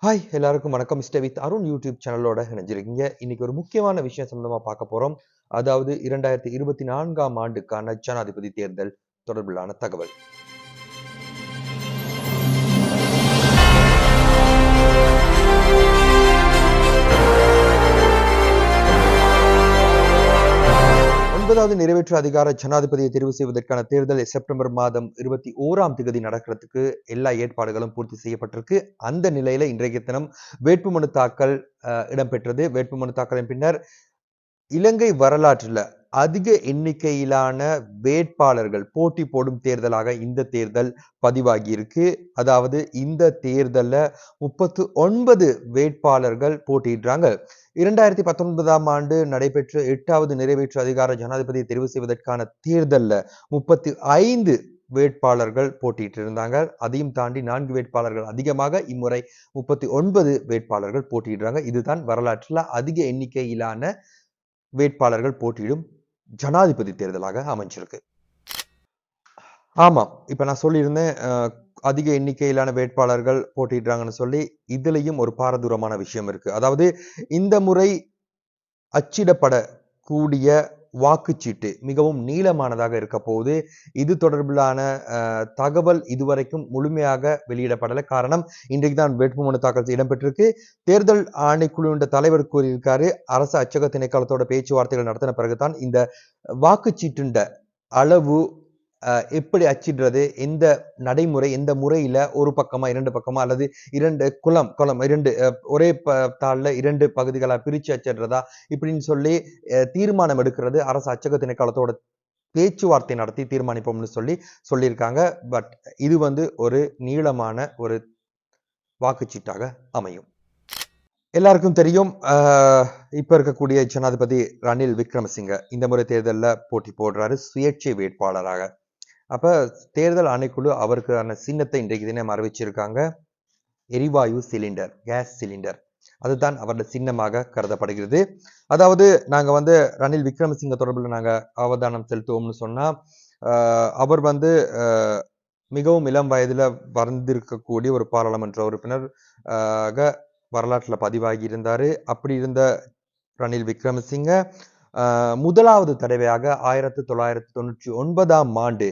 Hi எல்லாருக்கும் வணக்கம். Mister with Arun YouTube சேனலோட இணைஞ்சிருக்கீங்க. இன்னைக்கு ஒரு முக்கியமான விஷயம் சம்பந்தமா பார்க்க போறோம். அதாவது 2024ஆம் ஆண்டுக்கான ஜனாதிபதி தேர்தல் தொடர்பிலான தகவல். 9வது நிறைவேற்று அதிகார ஜனாதிபதியை தெரிவு செய்வதற்கான தேர்தல் செப்டம்பர் மாதம் 21ஆம் தேதி நடக்கிறதுக்கு எல்லா ஏற்பாடுகளும் பூர்த்தி செய்யப்பட்டிருக்கு. அந்த நிலையில இன்றைய தினம் வேட்புமனு தாக்கல் இடம்பெற்றது. வேட்புமனு தாக்கலின் பின்னர் இலங்கை வரலாற்றில் அதிக எண்ணிக்கையிலான வேட்பாளர்கள் போட்டி போடும் தேர்தலாக இந்த தேர்தல் பதிவாகி இருக்கு. அதாவது இந்த தேர்தல்ல 39 வேட்பாளர்கள் போட்டியிடுறாங்க. 2019ஆம் ஆண்டு நடைபெற்ற 8வது நிறைவேற்று அதிகார ஜனாதிபதியை தெரிவு செய்வதற்கான தேர்தல்ல 35 வேட்பாளர்கள் போட்டியிட்டு இருந்தாங்க. அதையும் தாண்டி 4 வேட்பாளர்கள் அதிகமாக இம்முறை 39 வேட்பாளர்கள் போட்டியிடுறாங்க. இதுதான் வரலாற்றில் அதிக எண்ணிக்கையிலான வேட்பாளர்கள் போட்டியிடும் ஜனாதிபதி தேர்தலாக அமைஞ்சிருக்கு. ஆமாம். இப்ப நான் சொல்லியிருந்தேன் அதிக எண்ணிக்கையிலான வேட்பாளர்கள் போட்டியிடுறாங்கன்னு சொல்லி, இதுலயும் ஒரு பாரதூரமான விஷயம் இருக்கு. அதாவது இந்த முறை அச்சிடப்படக்கூடிய வாக்குச்சீட்டு மிகவும் நீளமானதாக இருக்க போகுது. இது தொடர்பிலான தகவல் இதுவரைக்கும் முழுமையாக வெளியிடப்படலை. காரணம், இன்றைக்கு தான் வேட்புமனு தாக்கல் இடம்பெற்றிருக்கு. தேர்தல் ஆணைக்குழுவின் தலைவர் கூறியிருக்காரு, அரசு அச்சக திணைக்களத்தோட பேச்சுவார்த்தைகள் நடத்தின பிறகுதான் இந்த வாக்குச்சீட்டுண்ட அளவு எப்படி அச்சிடுறது, எந்த நடைமுறை, எந்த முறையில ஒரு பக்கமா 2 பக்கமா அல்லது 2 குளம் 2 ஒரே தாள்ல 2 பகுதிகளா பிரிச்சு அச்சிடுறதா இப்படின்னு சொல்லி தீர்மானம் எடுக்கிறது அரசு அச்சக திணைக்களத்தோட பேச்சுவார்த்தை நடத்தி தீர்மானிப்போம்னு சொல்லியிருக்காங்க. பட் இது ஒரு நீளமான ஒரு வாக்குச்சீட்டாக அமையும். எல்லாருக்கும் தெரியும், இப்ப இருக்கக்கூடிய ஜனாதிபதி ரணில் விக்ரமசிங்க இந்த முறை தேர்தலில் போட்டி போடுறாரு சுயேட்சை வேட்பாளராக. அப்ப தேர்தல் ஆணைக்குழு அவருக்கான சின்னத்தை இன்றைக்கு தினம் அறிவிச்சிருக்காங்க. எரிவாயு சிலிண்டர், கேஸ் சிலிண்டர். அதுதான் அவருடைய சின்னமாக கருதப்படுகிறது. அதாவது நாங்க ரணில் விக்ரமசிங்க தொடர்பில் நாங்க அவதானம் செலுத்துவோம்னு சொன்னா, அவர் மிகவும் இளம் வயதுல வந்திருக்கக்கூடிய ஒரு பாராளுமன்ற உறுப்பினர் வரலாற்றுல பதிவாகி இருந்தாரு. அப்படி இருந்த ரணில் விக்ரமசிங்க முதலாவது தடவையாக 1999ஆம் ஆண்டு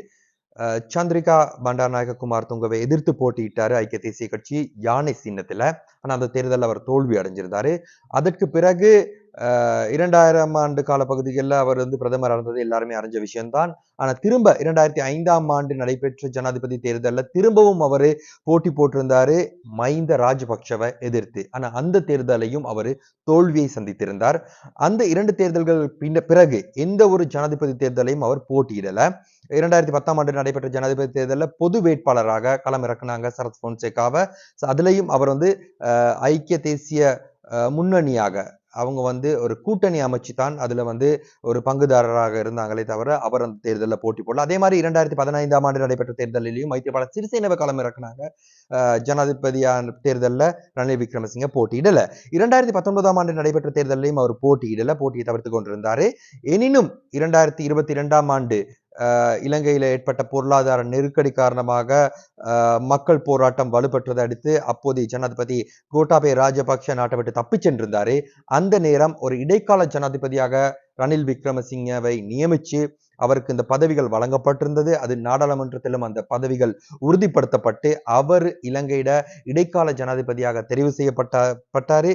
சந்திரிகா பண்டாரநாயக குமார் துங்கவை எதிர்த்து போட்டியிட்டாரு ஐக்கிய தேசிய கட்சி யானை சின்னத்துல. ஆனா அந்த தேர்தலில் அவர் தோல்வி அடைஞ்சிருந்தாரு. அதற்கு பிறகு 2000ஆம் ஆண்டு காலப்பகுதிகளில் அவர் பிரதமர் இருந்தது எல்லாருமே அறிஞ்ச விஷயம்தான். ஆனா திரும்ப 2005ஆம் ஆண்டு நடைபெற்ற ஜனாதிபதி தேர்தலில் திரும்பவும் அவரு போட்டி போட்டிருந்தாரு மஹிந்த ராஜபக்ஷவை எதிர்த்து. ஆனா அந்த தேர்தலையும் அவரு தோல்வியை சந்தித்திருந்தார். அந்த 2 தேர்தல்கள் பிறகு எந்த ஒரு ஜனாதிபதி தேர்தலையும் அவர் போட்டியிடல. 2010ஆம் ஆண்டு நடைபெற்ற ஜனாதிபதி தேர்தலில் பொது வேட்பாளராக களம் இறக்குனாங்க சரத் பொன்சேகாவை. அதுலயும் அவர் ஐக்கிய தேசிய முன்னணியாக அவங்க ஒரு கூட்டணி அமைச்சு தான் அதுல ஒரு பங்குதாரராக இருந்தாங்களே தவிர அவர் அந்த தேர்தலில் போட்டி போடல. அதே மாதிரி 2015ஆம் ஆண்டு நடைபெற்ற தேர்தலிலையும் மைத்திரிபால சிறிசேனவை களம் இறக்குனாங்க. ஜனாதிபதியான தேர்தலில் ரணில் விக்ரமசிங்க போட்டியிடல. 2019ஆம் ஆண்டு நடைபெற்ற தேர்தலையும் அவர் போட்டியை தவிர்த்து கொண்டிருந்தாரு. எனினும் 2022ஆம் ஆண்டு இலங்கையில ஏற்பட்ட பொருளாதார நெருக்கடி காரணமாக மக்கள் போராட்டம் வலுப்பெற்றதை அடுத்து அப்போதைய ஜனாதிபதி கோட்டாபய ராஜபக்ஷ நாட்டை விட்டு தப்பிச் சென்றிருந்தாரு. அந்த நேரம் ஒரு இடைக்கால ஜனாதிபதியாக ரணில் விக்ரமசிங்கவை நியமிச்சு அவருக்கு இந்த பதவிகள் வழங்கப்பட்டிருந்தது. அது நாடாளுமன்றத்திலும் அந்த பதவிகள் உறுதிப்படுத்தப்பட்டு அவர் இலங்கையிட இடைக்கால ஜனாதிபதியாக தெரிவு செய்யப்பட்டாரு.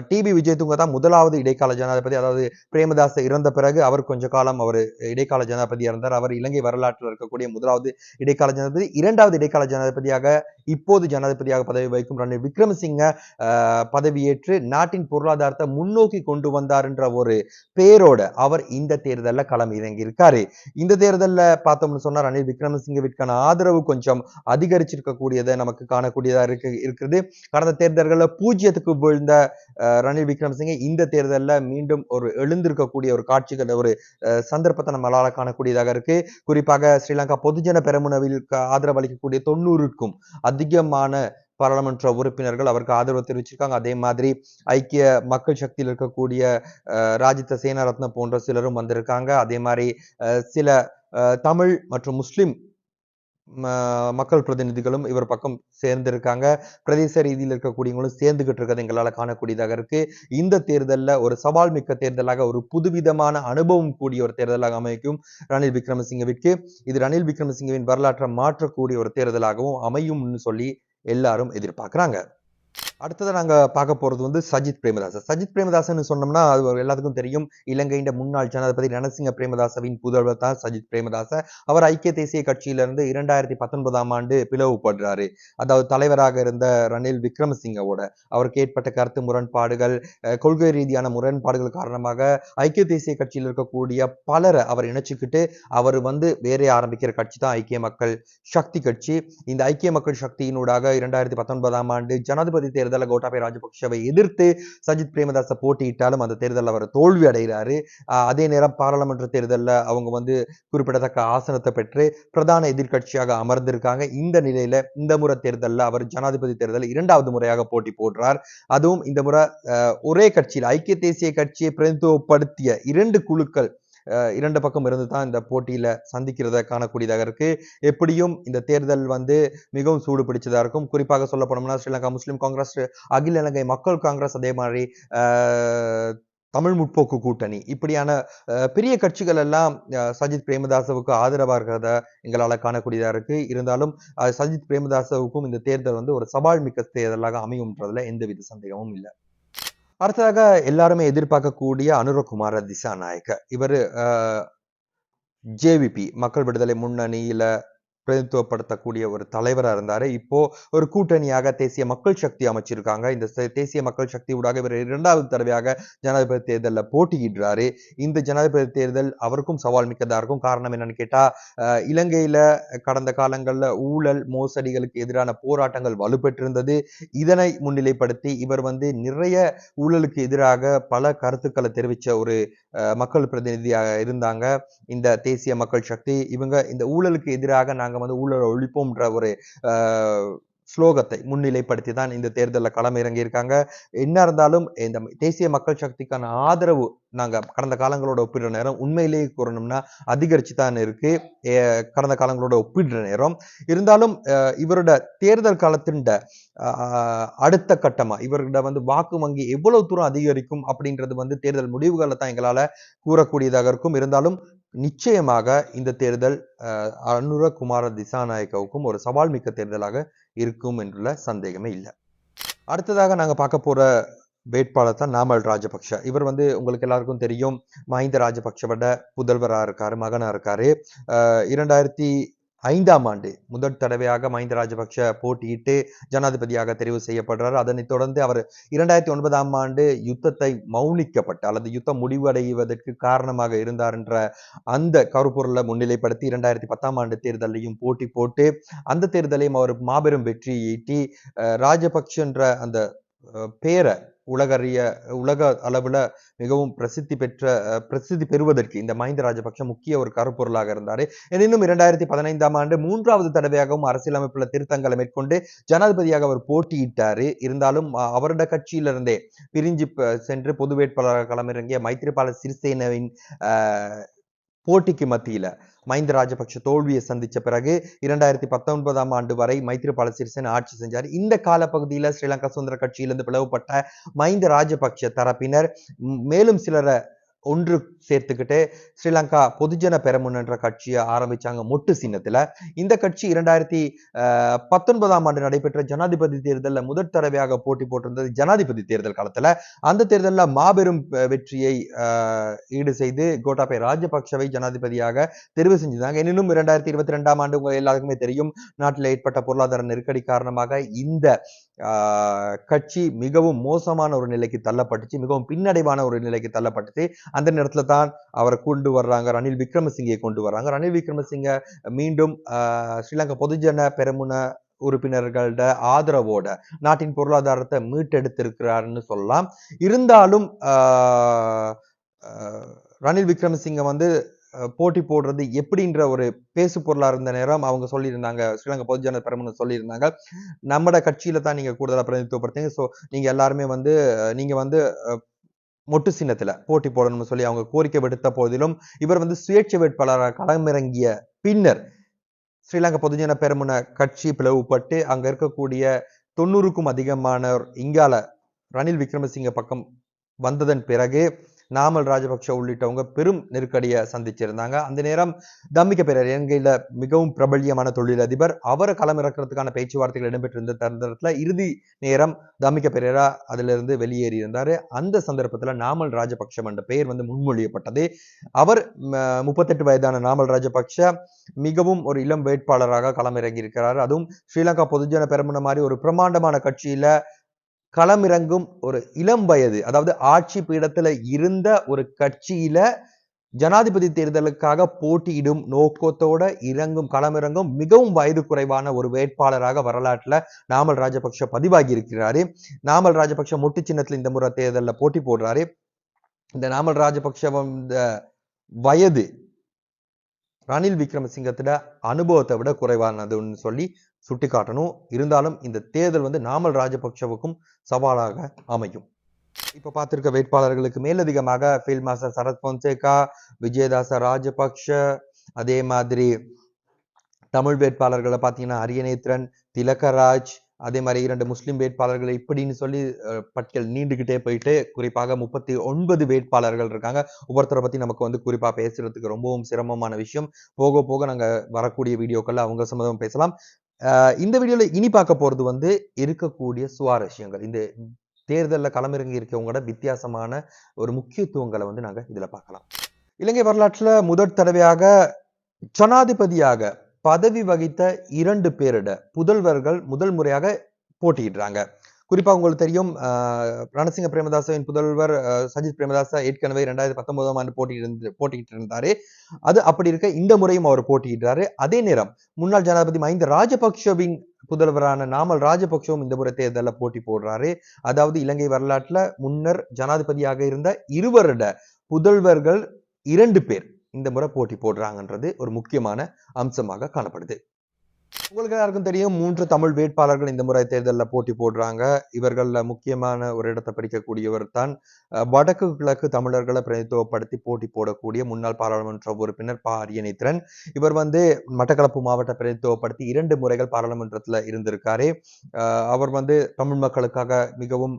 டிபி விஜயதுங்க தான் முதலாவது இடைக்கால ஜனாதிபதி. அதாவது பிரேமதாச இறந்த பிறகு அவர் கொஞ்ச காலம் அவர் இடைக்கால ஜனாதிபதியா இருந்தார். அவர் இலங்கை வரலாற்றில் இருக்கக்கூடிய முதலாவது இடைக்கால ஜனாதிபதி. 2வது இடைக்கால ஜனாதிபதியாக இப்போது ஜனாதிபதியாக பதவி வகிக்கும் ரணில் விக்ரமசிங்க பதவியேற்று நாட்டின் பொருளாதாரத்தை முன்னோக்கி கொண்டு வந்தார் என்ற ஒரு பேரோட அவர் இந்த தேர்தலில் களம் இறங்கி இருக்காரு. இந்த தேர்தலில் பார்த்தோம்னு சொன்னா ரணில் விக்ரமசிங்கவிற்கான ஆதரவு கொஞ்சம் அதிகரிச்சிருக்கக்கூடியதை நமக்கு காணக்கூடியதா இருக்குது. கடந்த தேர்தல்களில் 0க்கு வீழ்ந்த ரணில் விக்ரமசிங்கே இந்த தேர்தலில் மீண்டும் ஒரு எழுந்திருக்கக்கூடிய ஒரு காட்சிகள் ஒரு சந்தர்ப்பத்தை நம்மளால காணக்கூடியதாக இருக்கு. குறிப்பாக ஸ்ரீலங்கா பொதுஜன பெரமுனவில் ஆதரவு அளிக்கக்கூடிய 90க்கும் அதிகமான பாராளுமன்ற உறுப்பினர்கள் அவருக்கு ஆதரவு தெரிவிச்சிருக்காங்க. அதே மாதிரி ஐக்கிய மக்கள் சக்தியில் இருக்கக்கூடிய ராஜித சேனாரத்ன போன்ற சிலரும் வந்திருக்காங்க. அதே மாதிரி சில தமிழ் மற்றும் முஸ்லிம் மக்கள் பிரதிநிதிகளும் இவர் பக்கம் சேர்ந்திருக்காங்க. பிரதேச ரீதியில் இருக்கக்கூடியவங்களும் சேர்ந்துகிட்டு இருக்கிறது எங்களால காணக்கூடியதாக இருக்கு. இந்த தேர்தல்ல ஒரு சவால் மிக்க தேர்தலாக ஒரு புதுவிதமான அனுபவம் கூடிய ஒரு தேர்தலாக அமைக்கும் ரணில் விக்ரமசிங்கவிற்கு. இது ரணில் விக்ரமசிங்கவின் வரலாற்றை மாற்றக்கூடிய ஒரு தேர்தலாகவும் அமையும்னு சொல்லி எல்லாரும் எதிர்பார்க்கிறாங்க. அடுத்தது நாங்க பார்க்க போறது வந்து சஜித் பிரேமதாச. சஜித் பிரேமதாசன்னு சொன்னோம்னா அது எல்லாத்துக்கும் தெரியும். இலங்கையின் முன்னாள் ஜனாதிபதி ரணசிங்க பிரேமதாசவின் புதல்வர் தான் சஜித் பிரேமதாச. அவர் ஐக்கிய தேசிய கட்சியிலிருந்து 2019ஆம் ஆண்டு பிளவுபடுறாரு. அதாவது தலைவராக இருந்த ரணில் விக்ரமசிங்கவோட அவருக்கு ஏற்பட்ட கருத்து முரண்பாடுகள், கொள்கை ரீதியான முரண்பாடுகள் காரணமாக ஐக்கிய தேசிய கட்சியில் இருக்கக்கூடிய பலரை அவர் இணைச்சுக்கிட்டு அவர் வந்து வேறே ஆரம்பிக்கிற கட்சி தான் ஐக்கிய மக்கள் சக்தி கட்சி. இந்த ஐக்கிய மக்கள் சக்தியினூடாக 2019ஆம் ஆண்டு ஜனாதிபதி தேர்தலில் கோட்டாபய ராஜபக்ஷவை எதிர்த்து சஜித் பிரேமதாச போட்டியிட்டாலும் அந்த தேர்தலில் அவர் தோல்வி அடைகிறாரு. அதே நேரம் பாராளுமன்ற தேர்தலில் அவங்க வந்து குறிப்பிடத்தக்க ஆசனத்தை பெற்று பிரதான எதிர்கட்சியாக அமர்ந்திருக்காங்க. இந்த நிலையில இந்த முறை தேர்தலில் அவர் ஜனாதிபதி தேர்தலில் 2வது முறையாக போட்டி போடுறார். அதுவும் இந்த முறை ஒரே கட்சியில் ஐக்கிய தேசிய கட்சியை பிரதிநிதித்துவப்படுத்திய 2 குழுக்கள் 2 பக்கம் இருந்து தான் இந்த போட்டியில சந்திக்கிறத காணக்கூடியதாக இருக்கு. எப்படியும் இந்த தேர்தல் வந்து மிகவும் சூடு பிடிச்சதா இருக்கும். குறிப்பாக சொல்ல போனோம்னா ஸ்ரீலங்கா முஸ்லிம் காங்கிரஸ், அகில இலங்கை மக்கள் காங்கிரஸ், அதே மாதிரி தமிழ் முற்போக்கு கூட்டணி இப்படியான பெரிய கட்சிகள் எல்லாம் சஜித் பிரேமதாசவுக்கு ஆதரவாக இருக்கிறத எங்களால காணக்கூடியதா இருக்கு. இருந்தாலும் சஜித் பிரேமதாசவுக்கும் இந்த தேர்தல் வந்து ஒரு சவால் மிக்க தேர்தலாக அமையும்ன்றதுல எந்தவித சந்தேகமும் இல்லை. அடுத்ததாக எல்லாருமே எதிர்பார்க்கக்கூடிய அனுரகுமார திசாநாயக்க. இவர் ஜேவிபி மக்கள் விடுதலை முன்னணியில பிரதித்துவப்படுத்தக்கூடிய ஒரு தலைவரா இருந்தாரு. இப்போ ஒரு கூட்டணியாக தேசிய மக்கள் சக்தி அமைச்சிருக்காங்க. இந்த தேசிய மக்கள் சக்தி ஊடாக இவர் 2வது தடவையாக ஜனாதிபதி தேர்தலில் போட்டியிடுறாரு. இந்த ஜனாதிபதி தேர்தல் அவருக்கும் சவால் மிக்கதா இருக்கும். காரணம் என்னன்னு கேட்டா இலங்கையில கடந்த காலங்கள்ல ஊழல் மோசடிகளுக்கு எதிரான போராட்டங்கள் வலுப்பெற்றிருந்தது. இதனை முன்னிலைப்படுத்தி இவர் வந்து நிறைய ஊழலுக்கு எதிராக பல கருத்துக்களை தெரிவிச்ச ஒரு மக்கள் பிரதிநிதியாக இருந்தாங்க. இந்த தேசிய மக்கள் சக்தி இவங்க இந்த ஊழலுக்கு எதிராக நாங்க வந்து ஊழலை ஒழிப்போம்ன்ற ஒரு ஸ்லோகத்தை முன்னிலைப்படுத்தி தான் இந்த தேர்தலில் களம் இறங்கி இருக்காங்க. என்ன இருந்தாலும் இந்த தேசிய மக்கள் சக்திக்கான ஆதரவு நாங்க கடந்த காலங்களோட ஒப்பிடுற நேரம் உண்மையிலேயே கூறணும்னா அதிகரிச்சு தான் இருக்கு. கடந்த காலங்களோட ஒப்பிடுற நேரம் இருந்தாலும் இவரோட தேர்தல் காலத்தின் அடுத்த கட்டமா இவர்கிட்ட வந்து வாக்கு வங்கி எவ்வளவு தூரம் அதிகரிக்கும் அப்படின்றது வந்து தேர்தல் முடிவுகளை தான் எங்களால கூறக்கூடியதாக இருக்கும். இருந்தாலும் நிச்சயமாக இந்த தேர்தல் அனுரகுமார திசாநாயக்கவுக்கும் ஒரு சவால் மிக்க தேர்தலாக இருக்கும் என்றுள்ள சந்தேகமே இல்லை. அடுத்ததாக நாங்க பார்க்க போற வேட்பாளர் தான் நாமல் ராஜபக்ஷ. இவர் வந்து உங்களுக்கு எல்லாருக்கும் தெரியும், மஹிந்த ராஜபக்ஷவோட புதல்வரா இருக்காரு, மகனா இருக்காரு. 2005ஆம் ஆண்டு முதல் தடவையாக மஹிந்த ராஜபக்ஷ போட்டியிட்டு ஜனாதிபதியாக தெரிவு செய்யப்படுறார். அதனைத் தொடர்ந்து அவர் 2009ஆம் ஆண்டு யுத்தத்தை மௌனிக்கப்பட்ட அல்லது யுத்தம் முடிவடைவதற்கு காரணமாக இருந்தார் என்ற அந்த கருப்பொருளை முன்னிலைப்படுத்தி 2010ஆம் ஆண்டு தேர்தலையும் போட்டி போட்டு அந்த தேர்தலையும் அவர் மாபெரும் வெற்றி ஈட்டி ராஜபக்ஷ என்ற அந்த பேரை உலக அளவுல மிகவும் பிரசித்தி பெறுவதற்கு இந்த மஹிந்த ராஜபக்ஷ முக்கிய ஒரு கருப்பொருளாக இருந்தாரு. எனினும் 2015ஆம் ஆண்டு 3வது தடவையாகவும் அரசியலமைப்புல திருத்தங்களை மேற்கொண்டு ஜனாதிபதியாக அவர் போட்டியிட்டாரு. இருந்தாலும் அவருடைய கட்சியிலிருந்தே பிரிஞ்சு சென்று பொது வேட்பாளராக களமிறங்கிய மைத்ரிபால சிறிசேனவின் போட்டிக்கு மத்தியில மஹிந்த ராஜபக்ஷ தோல்வியை சந்திச்ச பிறகு 2019ஆம் ஆண்டு வரை மைத்ரிபால சிறிசேன ஆட்சி செஞ்சார். இந்த காலப்பகுதியில ஸ்ரீலங்கா சுதந்திர கட்சியிலிருந்து பிளவுபட்ட மஹிந்த ராஜபக்ஷ தரப்பினர் மேலும் சிலரை ஒன்று சேர்த்துக்கிட்டு ஸ்ரீலங்கா பொதுஜன பெரமுன என்ற கட்சியை ஆரம்பிச்சாங்க மொட்டு சின்னத்துல. இந்த கட்சி 2019ஆம் ஆண்டு நடைபெற்ற ஜனாதிபதி தேர்தலில் முதற் தடவையாக போட்டி போட்டிருந்தது. ஜனாதிபதி தேர்தல் காலத்துல அந்த தேர்தலில் மாபெரும் வெற்றியை ஈடு செய்து கோட்டாபய ராஜபக்ஷவை ஜனாதிபதியாக தெரிவு செஞ்சிருந்தாங்க. எனினும் 2022ஆம் ஆண்டு உங்க எல்லாருக்குமே தெரியும், நாட்டில் ஏற்பட்ட பொருளாதார நெருக்கடி காரணமாக இந்த கட்சி மிகவும் மோசமான ஒரு நிலைக்கு தள்ளப்பட்டுச்சு, மிகவும் பின்னடைவான ஒரு நிலைக்கு தள்ளப்பட்டுச்சு. அந்த நேரத்துல தான் அவரை கொண்டு வர்றாங்க, ரணில் விக்ரமசிங்கே கொண்டு வர்றாங்க. ரணில் விக்ரமசிங்க மீண்டும் ஸ்ரீலங்கா பொதுஜன பெரமுன உறுப்பினர்களோட ஆதரவோட நாட்டின் பொருளாதாரத்தை மீட்டெடுத்திருக்கிறாருன்னு சொல்லலாம். இருந்தாலும் ரணில் விக்ரமசிங்க வந்து போட்டி போடுறது எப்படின்ற ஒரு பேசு பொருளா இருந்த நேரம் அவங்க சொல்லியிருந்தாங்க, ஸ்ரீலங்கா பொதுஜன பெரமுன சொல்லியிருந்தாங்க, நம்மட கட்சியில தான் நீங்க கூடுதலா பிரதிநிதித்துவப்படுத்தீங்க, ஸோ நீங்க எல்லாருமே வந்து நீங்க வந்து மொட்டு சின்னத்துல போட்டி போடணும்னு சொல்லி அவங்க கோரிக்கை விடுத்த போதிலும் இவர் வந்து சுயேட்சை வேட்பாளராக களமிறங்கிய பின்னர் ஸ்ரீலங்கா பொதுஜன பெரமுன கட்சி பிளவுபட்டு அங்க இருக்கக்கூடிய 90க்கும் அதிகமானோர் இங்கால ரணில் விக்ரமசிங்க பக்கம் வந்ததன் பிறகு நாமல் ராஜபக்ஷ உள்ளிட்டவங்க பெரும் நெருக்கடியை சந்திச்சிருந்தாங்க. அந்த நேரம் தம்மிக்க பெரேரா இலங்கையில மிகவும் பிரபல்யமான தொழிலதிபர், அவரை களமிறக்கிறதுக்கான பேச்சுவார்த்தைகள் இடம்பெற்றிருந்த தருணத்துல இறுதி நேரம் தம்மிக்க பெரேரா அதிலிருந்து வெளியேறி இருந்தாரு. அந்த சந்தர்ப்பத்துல நாமல் ராஜபக்ஷ என்ற பெயர் முன்மொழியப்பட்டது. அவர் 38 வயதான நாமல் ராஜபக்ஷ மிகவும் ஒரு இளம் வேட்பாளராக களமிறங்கி இருக்கிறார். அதுவும் ஸ்ரீலங்கா பொதுஜன பெரமுன மாதிரி ஒரு பிரமாண்டமான கட்சியில களமிறங்கும் ஒரு இளம் வயது, அதாவது ஆட்சி பீடத்துல இருந்த ஒரு கட்சியில ஜனாதிபதி தேர்தலுக்காக போட்டியிடும் நோக்கத்தோட களமிறங்கும் மிகவும் வயது குறைவான ஒரு வேட்பாளராக வரலாற்றுல நாமல் ராஜபக்ஷ பதிவாகி இருக்கிறாரு. நாமல் ராஜபக்ஷ மொட்டு சின்னத்துல இந்த முறை தேர்தலில் போட்டி போடுறாரு. இந்த நாமல் ராஜபக்ஷ வயது ரணில் விக்ரமசிங்கத்திட அனுபவத்தை விட குறைவானதுன்னு சொல்லி சுட்டிக்காட்டணும். இருந்தாலும் இந்த தேர்தல் நாமல் ராஜபக்ஷவுக்கும் சவாலாக அமையும். இப்ப பார்த்திருக்க வேட்பாளர்களுக்கு மேலதிகமாக ஃபீல்ட் மாஸ்டர் சரத் பொன்சேகா, விஜயதாச ராஜபக்ஷ, அதே மாதிரி தமிழ் வேட்பாளர்களை பார்த்தீங்கன்னா அரியநேத்திரன், திலகராஜ், அதே மாதிரி 2 முஸ்லிம் வேட்பாளர்கள் இப்படின்னு சொல்லி பட்டியல் நீண்டுகிட்டே போயிட்டு குறிப்பாக 39 வேட்பாளர்கள் இருக்காங்க. ஒவ்வொருத்தரை பத்தி நமக்கு குறிப்பா பேசுறதுக்கு ரொம்பவும் சிரமமான விஷயம். போக போக நாங்க வரக்கூடிய வீடியோக்கள்ல அவங்க சம்பந்தம் பேசலாம். இந்த வீடியோல இனி பார்க்க போறது இருக்கக்கூடிய சுவாரஸ்யங்கள், இந்த தேர்தலில் களமிறங்கி இருக்கவங்களோட வித்தியாசமான ஒரு முக்கியத்துவங்களை நாங்க இதுல பார்க்கலாம். இலங்கை வரலாற்றுல முதற் தடவையாக ஜனாதிபதியாக பதவி வகித்த 2 பேரிட புதல்வர்கள் முதல் முறையாக போட்டியிடுறாங்க. குறிப்பா உங்களுக்கு தெரியும், ரணசிங்க பிரேமதாசவின் புதல்வர் சஜித் பிரேமதாச ஏற்கனவே 2019ஆம் ஆண்டு போட்டியிட்டு இருந்தாரு. அது அப்படி இருக்க இந்த முறையும் அவர் போட்டியிடுறாரு. அதே நேரம் முன்னாள் ஜனாதிபதி மஹிந்த ராஜபக்ஷவின் புதல்வரான நாமல் ராஜபக்ஷவும் இந்த முறை தேர்தலில் போட்டி போடுறாரு. அதாவது இலங்கை வரலாற்றுல முன்னர் ஜனாதிபதியாக இருந்த 2 வருட புதல்வர்கள் 2 பேர் இந்த முறை போட்டி போடுறாங்கன்றது ஒரு முக்கியமான அம்சமாக காணப்படுது. உங்களுக்கு எல்லாருக்கும் தெரியும், 3 தமிழ் வேட்பாளர்கள் இந்த முறை தேர்தலில் போட்டி போடுறாங்க. இவர்கள்ல முக்கியமான ஒரு இடத்தை பிடிக்கக்கூடியவர் தான் வடக்கு கிழக்கு தமிழர்களை பிரதித்துவப்படுத்தி போட்டி போடக்கூடிய முன்னாள் பாராளுமன்ற உறுப்பினர் ப. அரியநேத்திரன். இவர் மட்டக்களப்பு மாவட்ட பிரதித்துவப்படுத்தி 2 முறைகள் பாராளுமன்றத்துல இருந்திருக்காரு. அவர் தமிழ் மக்களுக்காக மிகவும்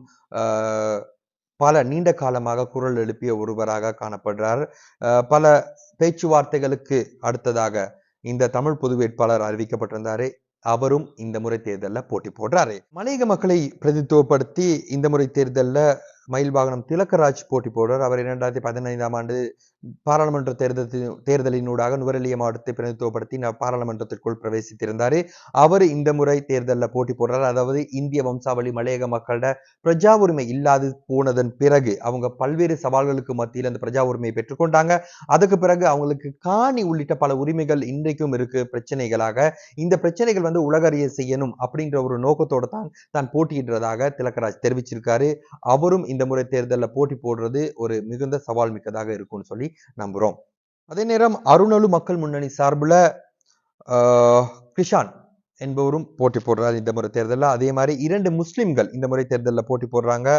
பல நீண்ட காலமாக குரல் எழுப்பிய ஒருவராக காணப்படுறார். பல பேச்சுவார்த்தைகளுக்கு அடுத்ததாக இந்த தமிழ் பொது வேட்பாளர் அறிவிக்கப்பட்டிருந்தாரு. அவரும் இந்த முறை தேர்தலில் போட்டி போடுறாரு. மலையக மக்களை பிரதித்துவப்படுத்தி இந்த முறை தேர்தலில் மயில் வாகனம் திலகராஜ் போட்டி போடுறார். அவர் 2015ஆம் ஆண்டு பாராளுமன்ற தேர்தலினூடாக நுவரெலிய மாவட்டத்தை பிரதித்துவப்படுத்தி பாராளுமன்றத்திற்குள் பிரவேசித்திருந்தாரு. அவர் இந்த முறை தேர்தலில் போட்டி போடுறார். அதாவது இந்திய வம்சாவளி மலையக மக்களோட பிரஜா உரிமை இல்லாது போனதன் பிறகு அவங்க பல்வேறு சவால்களுக்கு மத்தியில் அந்த பிரஜா உரிமையை பெற்றுக்கொண்டாங்க. அதுக்கு பிறகு அவங்களுக்கு காணி உள்ளிட்ட பல உரிமைகள் இன்றைக்கும் இருக்கு பிரச்சனைகளாக. இந்த பிரச்சனைகள் உலகறிய செய்யணும் அப்படின்ற ஒரு நோக்கத்தோடு தான் போட்டியிடுறதாக திலகராஜ் தெரிவிச்சிருக்காரு. அவரும் இந்த முறை தேர்தலில் போட்டி போடுறது ஒரு மிகுந்த சவால் மிக்கதாக இருக்கும்னு சொல்லி நம்புறோம். அதே நேரம் அருணலு மக்கள் முன்னணி சார்பில் கிருஷான் என்பவரும் போட்டி போடுறார் இந்த முறை தேர்தலில். அதே மாதிரி 2 முஸ்லிம்கள் இந்த முறை தேர்தலில் போட்டி போடுறாங்க.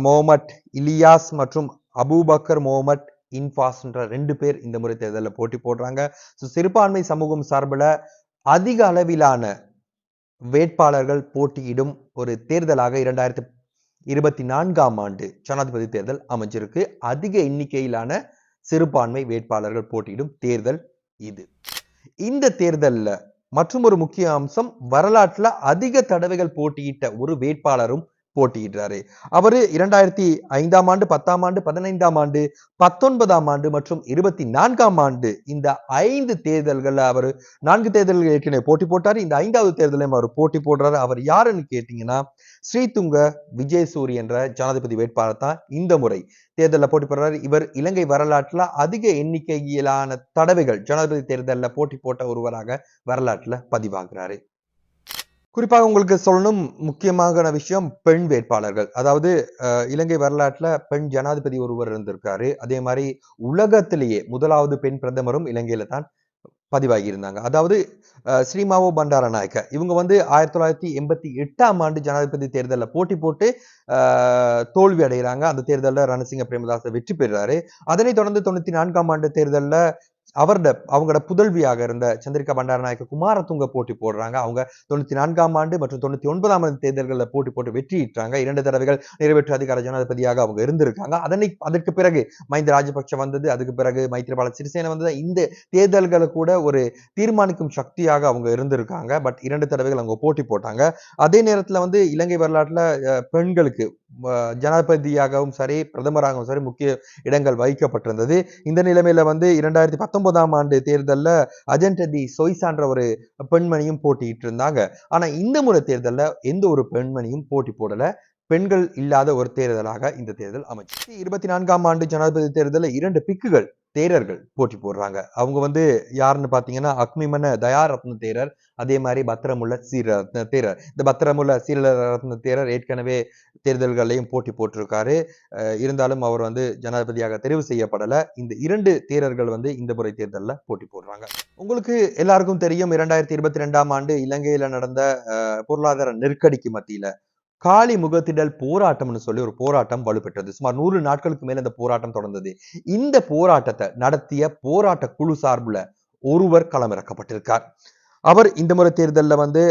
முகமட் இலியாஸ் மற்றும் அபூபக்கர் முகமட் இன்பாஸ் என்ற 2 பேர் இந்த முறை தேர்தலில் போட்டி போடுறாங்க. சிறுபான்மை சமூகம் சார்பில் அதிக அளவிலான வேட்பாளர்கள் போட்டியிடும் ஒரு தேர்தலாக 2024ஆம் ஆண்டு ஜனாதிபதி தேர்தல் அமைஞ்சிருக்கு. அதிக எண்ணிக்கையிலான சிறுபான்மை வேட்பாளர்கள் போட்டியிடும் தேர்தல் இது. இந்த தேர்தல்ல மற்றும் ஒரு முக்கிய அம்சம், வரலாற்றுல அதிக தடவைகள் போட்டியிட்ட ஒரு வேட்பாளரும் போட்டியிடுறாரு. அவரு 2005ஆம் ஆண்டு, 10ஆம் ஆண்டு, 15ஆம் ஆண்டு, 19ஆம் ஆண்டு மற்றும் 24ஆம் ஆண்டு இந்த 5 தேர்தல்கள்ல அவர் 4 தேர்தல்கள் ஏற்கனவே போட்டி போட்டாரு. இந்த 5வது தேர்தலையும் அவர் போட்டி போடுறாரு. அவர் யாருன்னு கேட்டீங்கன்னா ஸ்ரீதுங்க விஜயசூரி என்ற ஜனாதிபதி வேட்பாளர் தான் இந்த முறை தேர்தலில் போட்டி போடுறாரு. இவர் இலங்கை வரலாற்றுல அதிக எண்ணிக்கையிலான தடவைகள் ஜனாதிபதி தேர்தலில் போட்டி போட்ட ஒருவராக வரலாற்றுல பதிவாகிறாரு. குறிப்பாக உங்களுக்கு சொல்லணும், முக்கியமான விஷயம் பெண் வேட்பாளர்கள். அதாவது இலங்கை வரலாற்றுல பெண் ஜனாதிபதி ஒருவர் இருந்திருக்காரு. அதே மாதிரி உலகத்திலேயே முதலாவது பெண் பிரதமரும் இலங்கையில தான் பதிவாகி இருந்தாங்க. அதாவது ஸ்ரீமாவோ பண்டாரநாயக்க இவங்க 1988ஆம் ஆண்டு ஜனாதிபதி தேர்தலில் போட்டி போட்டு தோல்வி அடைகிறாங்க. அந்த தேர்தலில் ரணசிங்க பிரேமதாச வெற்றி பெறுறாரு. அதனைத் தொடர்ந்து 94ஆம் ஆண்டு தேர்தலில் அவங்களோட புதல்வியாக இருந்த சந்திரிகா பண்டாரநாயக்க குமாரதுங்க போட்டி போடுறாங்க. அவங்க 94ஆம் ஆண்டு மற்றும் 99ஆம் ஆண்டு தேர்தல்கள்ல போட்டி போட்டு வெற்றியிட்டாங்க. 2 தடவைகள் நிறைவேற்று அதிகார ஜனாதிபதியாக அவங்க இருந்திருக்காங்க. அதற்கு பிறகு மஹிந்த ராஜபக்ஷ வந்தது. அதுக்கு பிறகு மைத்ரிபால சிறிசேன வந்தது. இந்த தேர்தல்கள கூட ஒரு தீர்மானிக்கும் சக்தியாக அவங்க இருந்திருக்காங்க. பட் 2 தடவைகள் அவங்க போட்டி போட்டாங்க. அதே நேரத்துல வந்து இலங்கை வரலாற்றுல பெண்களுக்கு ஜனாதிபதியாகவும் சரி, பிரதமராகவும் சரி முக்கிய இடங்கள் வைக்கப்பட்டிருந்தது. இந்த நிலைமையில வந்து 2019ஆம் ஆண்டு தேர்தல்ல அஜென்டடி சொய்சான்ற ஒரு பெண்மணியும் போட்டியிட்டு இருந்தாங்க. ஆனா இந்த முறை தேர்தல்ல எந்த ஒரு பெண்மணியும் போட்டி போடல. பெண்கள் இல்லாத ஒரு தேர்தலாக இந்த தேர்தல் அமைச்சு. 24ஆம் ஆண்டு ஜனாதிபதி தேர்தலில் 2 பிக்குகள் தேரர்கள் போட்டி போடுறாங்க. அவங்க வந்து யாருன்னு பாத்தீங்கன்னா அக்மிமன தயாரத்ன தேரர், அதே மாதிரி பத்திரமுள்ள சீரரத்ன தேரர். இந்த பத்திரமுள்ள சீரரத்ன தேரர் ஏற்கனவே தேர்தல்களையும் போட்டி போட்டிருக்காரு. இருந்தாலும் அவர் வந்து ஜனாதிபதியாக தெரிவு செய்யப்படல. இந்த 2 தேரர்கள் வந்து இந்த முறை தேர்தல்ல போட்டி போடுறாங்க. உங்களுக்கு எல்லாருக்கும் தெரியும் 2022ஆம் ஆண்டு இலங்கையில நடந்த பொருளாதார நெருக்கடிக்கு மத்தியில காலி முகத்திடல் போராட்டம்னு சொல்லி ஒரு போராட்டம் வலுப்பெற்றது. சுமார் 100 நாட்களுக்கு மேல இந்த போராட்டம் தொடர்ந்தது. இந்த போராட்டத்தை நடத்திய போராட்ட குழு சார்புல ஒருவர் களமிறக்கப்பட்டிருக்கார். அவர் இந்த முறை தேர்தல்ல வந்து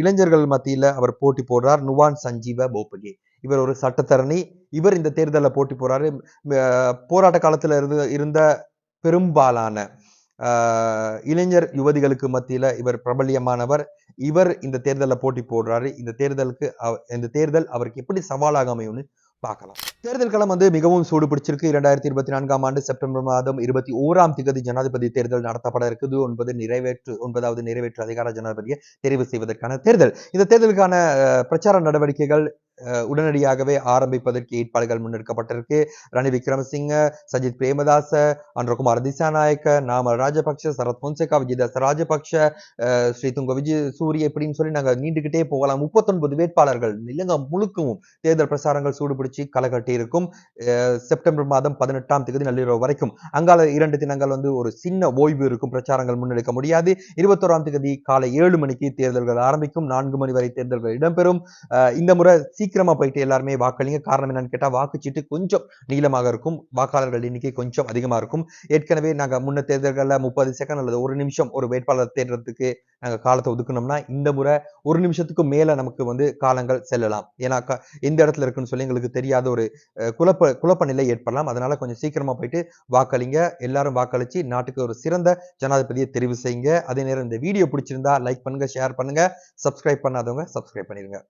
இளைஞர்கள் மத்தியில அவர் போட்டி போடுறார். நுவான் சஞ்சீவ போப்பகே. இவர் ஒரு சட்டத்தரணி. இவர் இந்த தேர்தல்ல போட்டி போடுறாரு. போராட்ட காலத்துல இருந்த பெரும்பாலான இளைஞர் யுவதிகளுக்கு மத்தியில இவர் பிரபல்யமானவர். இவர் இந்த தேர்தல்ல போட்டி போடுறாரு. இந்த தேர்தல் அவருக்கு எப்படி சவாலாக அமையும்னு பார்க்கலாம். தேர்தல் களம் வந்து மிகவும் சூடு பிடிச்சிருக்கு. 2024ஆம் ஆண்டு செப்டம்பர் மாதம் 21ஆம் திகதி ஜனாதிபதி தேர்தல் நடத்தப்பட இருக்குது. 9வது நிறைவேற்று அதிகார ஜனாதிபதியை தெரிவு செய்வதற்கான தேர்தல். இந்த தேர்தலுக்கான பிரச்சார நடவடிக்கைகள் உடனடியாகவே ஆரம்பிப்பதற்கு ஏற்பாடுகள் முன்னெடுக்கப்பட்டிருக்கு. ரணில் விக்ரமசிங்க, சஜித் பிரேமதாச, அன்றகுமார் திசாநாயக்க, நாமல் ராஜபக்ஷ, சரத் பொன்சேகா, விஜயதாச ராஜபக்ஷ, ஸ்ரீதுங்க விஜய் சூரிய இப்படின்னு சொல்லி நாங்க நீண்டுகிட்டே போகலாம். 39 வேட்பாளர்கள் இலங்கை முழுக்கவும் தேர்தல் பிரசாரங்கள் சூடுபிடிச்சு களகட்டி இருக்கும். செப்டம்பர் மாதம் 18ஆம் தேதி நள்ளிரவு வரைக்கும் அங்கால 2 தினங்கள் வந்து ஒரு சின்ன ஓய்வு இருக்கும். பிரச்சாரங்கள் முன்னெடுக்க முடியாது. 21ஆம் தேதி காலை 7 மணிக்கு தேர்தல்கள் ஆரம்பிக்கும். 4 மணி வரை தேர்தல்கள் இடம்பெறும். இந்த முறை சீக்கிரமா போயிட்டு எல்லாருமே வாக்களிங்க. காரணம் என்னன்னு கேட்டா வாக்குச்சீட்டு கொஞ்சம் நீளமாக இருக்கும். வாக்காளர்கள் எண்ணிக்கை கொஞ்சம் அதிகமா இருக்கும். ஏற்கனவே நாங்க முன்ன தேர்தல்கள்ல 30 செகண்ட் அல்லது 1 நிமிஷம் ஒரு வேட்பாளர் தேர்றதுக்கு நாங்க காலத்தை ஒதுக்கணும்னா இந்த முறை 1 நிமிஷத்துக்கு மேல நமக்கு வந்து காலங்கள் செல்லலாம். ஏன்னா எந்த இடத்துல இருக்குன்னு சொல்லி எங்களுக்கு தெரியாத ஒரு குழப்ப நிலை ஏற்படலாம். அதனால கொஞ்சம் சீக்கிரமா போயிட்டு வாக்களிங்க. எல்லாரும் வாக்களிச்சு நாட்டுக்கு ஒரு சிறந்த ஜனாதிபதியை தெரிவு செய்யுங்க. அதே நேரம் இந்த வீடியோ பிடிச்சிருந்தா லைக் பண்ணுங்க, ஷேர் பண்ணுங்க, சப்ஸ்கிரைப் பண்ணாதவங்க சப்ஸ்கிரைப் பண்ணிருங்க.